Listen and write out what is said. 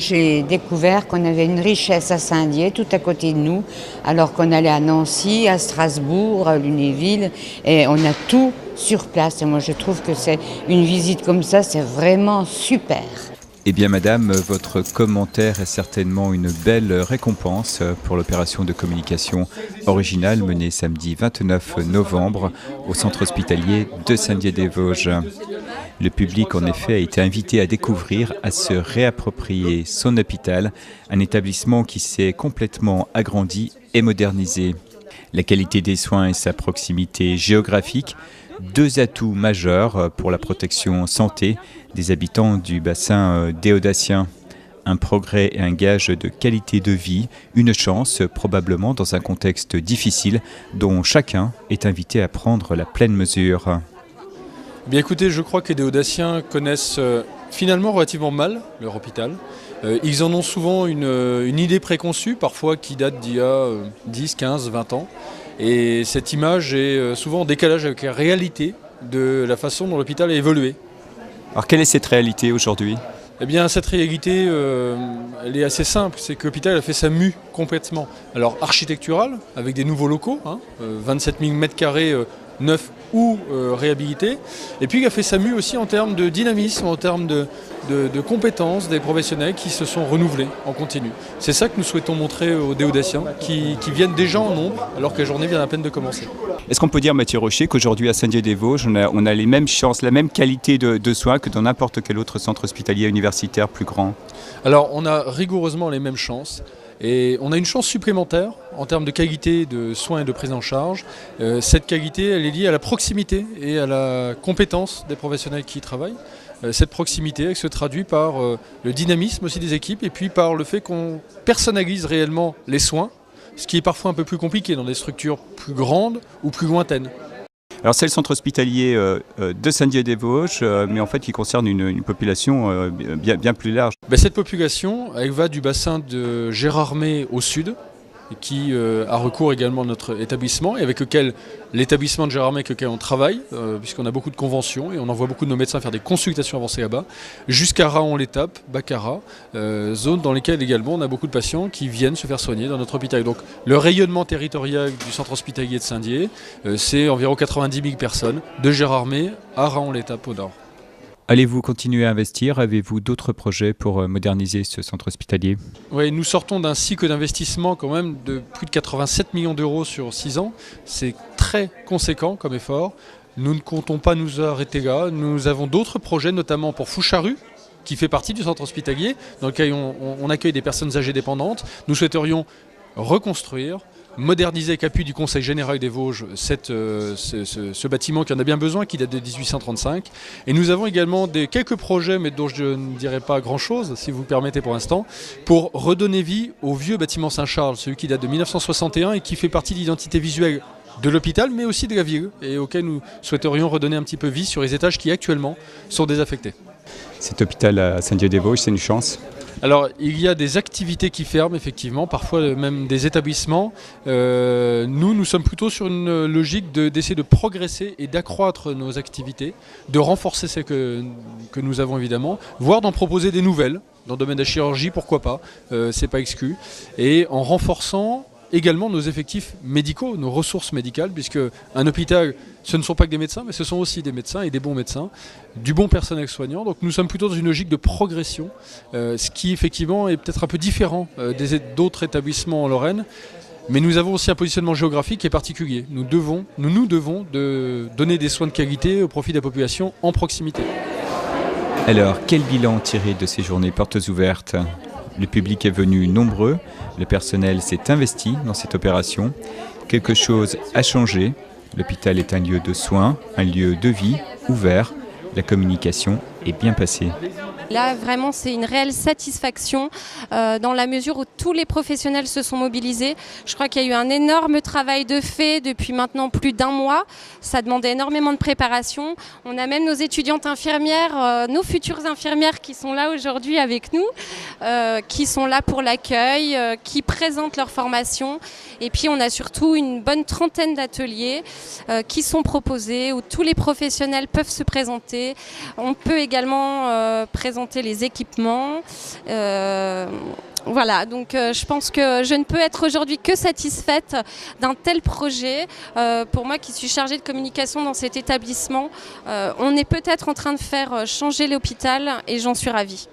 J'ai découvert qu'on avait une richesse à Saint-Dié, tout à côté de nous, alors qu'on allait à Nancy, à Strasbourg, à Lunéville, et on a tout sur place. Et moi, je trouve que c'est une visite comme ça, c'est vraiment super. Eh bien madame, votre commentaire est certainement une belle récompense pour l'opération de communication originale menée samedi 29 novembre au centre hospitalier de Saint-Dié-des-Vosges. Le public en effet a été invité à découvrir, à se réapproprier son hôpital, un établissement qui s'est complètement agrandi et modernisé. La qualité des soins et sa proximité géographique, deux atouts majeurs pour la protection santé des habitants du bassin déodacien. Un progrès et un gage de qualité de vie, une chance probablement dans un contexte difficile dont chacun est invité à prendre la pleine mesure. Bien écoutez, je crois que les déodaciens connaissent finalement relativement mal leur hôpital. Ils en ont souvent une idée préconçue, parfois qui date d'il y a 10, 15, 20 ans. Et cette image est souvent en décalage avec la réalité de la façon dont l'hôpital a évolué. Alors quelle est cette réalité aujourd'hui ? Eh bien cette réalité, elle est assez simple, c'est que l'hôpital a fait sa mue complètement. Alors architecturale, avec des nouveaux locaux, 27 000 m² neufs ou réhabilités, et puis il a fait sa mue aussi en termes de dynamisme, en termes de compétences des professionnels qui se sont renouvelés en continu. C'est ça que nous souhaitons montrer aux déodaciens, qui viennent déjà en nombre, alors que la journée vient à peine de commencer. Est-ce qu'on peut dire, Mathieu Rocher, qu'aujourd'hui à Saint-Dié-des-Vosges, on a les mêmes chances, la même qualité de soins que dans n'importe quel autre centre hospitalier universitaire plus grand ? Alors on a rigoureusement les mêmes chances. Et on a une chance supplémentaire en termes de qualité de soins et de prise en charge. Cette qualité, elle est liée à la proximité et à la compétence des professionnels qui y travaillent. Cette proximité, elle se traduit par le dynamisme aussi des équipes et puis par le fait qu'on personnalise réellement les soins, ce qui est parfois un peu plus compliqué dans des structures plus grandes ou plus lointaines. Alors c'est le centre hospitalier de Saint-Dié-des-Vosges, mais en fait qui concerne une population bien plus large. Cette population, elle va du bassin de Gérardmer au sud, qui a recours également à notre établissement et avec lequel l'établissement de Gérardmer avec lequel on travaille, puisqu'on a beaucoup de conventions et on envoie beaucoup de nos médecins faire des consultations avancées là-bas, jusqu'à Raon-l'Étape, Baccarat, zone dans lesquelles également on a beaucoup de patients qui viennent se faire soigner dans notre hôpital. Donc le rayonnement territorial du centre hospitalier de Saint-Dié, c'est environ 90 000 personnes, de Gérardmer à Raon-l'Étape au nord. Allez-vous continuer à investir ? Avez-vous d'autres projets pour moderniser ce centre hospitalier ? Oui, nous sortons d'un cycle d'investissement quand même de plus de 87 millions d'euros sur 6 ans. C'est très conséquent comme effort. Nous ne comptons pas nous arrêter là. Nous avons d'autres projets, notamment pour Foucharus, qui fait partie du centre hospitalier, dans lequel on accueille des personnes âgées dépendantes. Nous souhaiterions reconstruire, moderniser avec appui du Conseil général des Vosges ce bâtiment qui en a bien besoin, qui date de 1835. Et nous avons également quelques projets, mais dont je ne dirai pas grand-chose, si vous me permettez pour l'instant, pour redonner vie au vieux bâtiment Saint-Charles, celui qui date de 1961 et qui fait partie de l'identité visuelle de l'hôpital, mais aussi de la ville, et auquel nous souhaiterions redonner un petit peu vie sur les étages qui actuellement sont désaffectés. Cet hôpital à Saint-Dié-des-Vosges, c'est une chance ? Alors, il y a des activités qui ferment, effectivement, parfois même des établissements. Nous sommes plutôt sur une logique d'essayer de progresser et d'accroître nos activités, de renforcer celles que nous avons évidemment, voire d'en proposer des nouvelles. Dans le domaine de la chirurgie, pourquoi pas, c'est pas exclu. Et en renforçant également nos effectifs médicaux, nos ressources médicales, puisque un hôpital, ce ne sont pas que des médecins, mais ce sont aussi des médecins et des bons médecins, du bon personnel soignant. Donc nous sommes plutôt dans une logique de progression, ce qui effectivement est peut-être un peu différent d'autres établissements en Lorraine. Mais nous avons aussi un positionnement géographique qui est particulier. Nous nous devons de donner des soins de qualité au profit de la population en proximité. Alors, quel bilan tirer de ces journées portes ouvertes ? Le public est venu nombreux, le personnel s'est investi dans cette opération. Quelque chose a changé. L'hôpital est un lieu de soins, un lieu de vie, ouvert. La communication est bien passée. Là, vraiment, c'est une réelle satisfaction dans la mesure où tous les professionnels se sont mobilisés. Je crois qu'il y a eu un énorme travail de fait depuis maintenant plus d'1 mois. Ça demandait énormément de préparation. On a même nos étudiantes infirmières, nos futures infirmières qui sont là aujourd'hui avec nous, qui sont là pour l'accueil, qui présentent leur formation. Et puis, on a surtout une bonne trentaine d'ateliers qui sont proposés, où tous les professionnels peuvent se présenter. On peut également présenter présenter les équipements. Voilà, donc je pense que je ne peux être aujourd'hui que satisfaite d'un tel projet. Pour moi qui suis chargée de communication dans cet établissement, on est peut-être en train de faire changer l'hôpital et j'en suis ravie.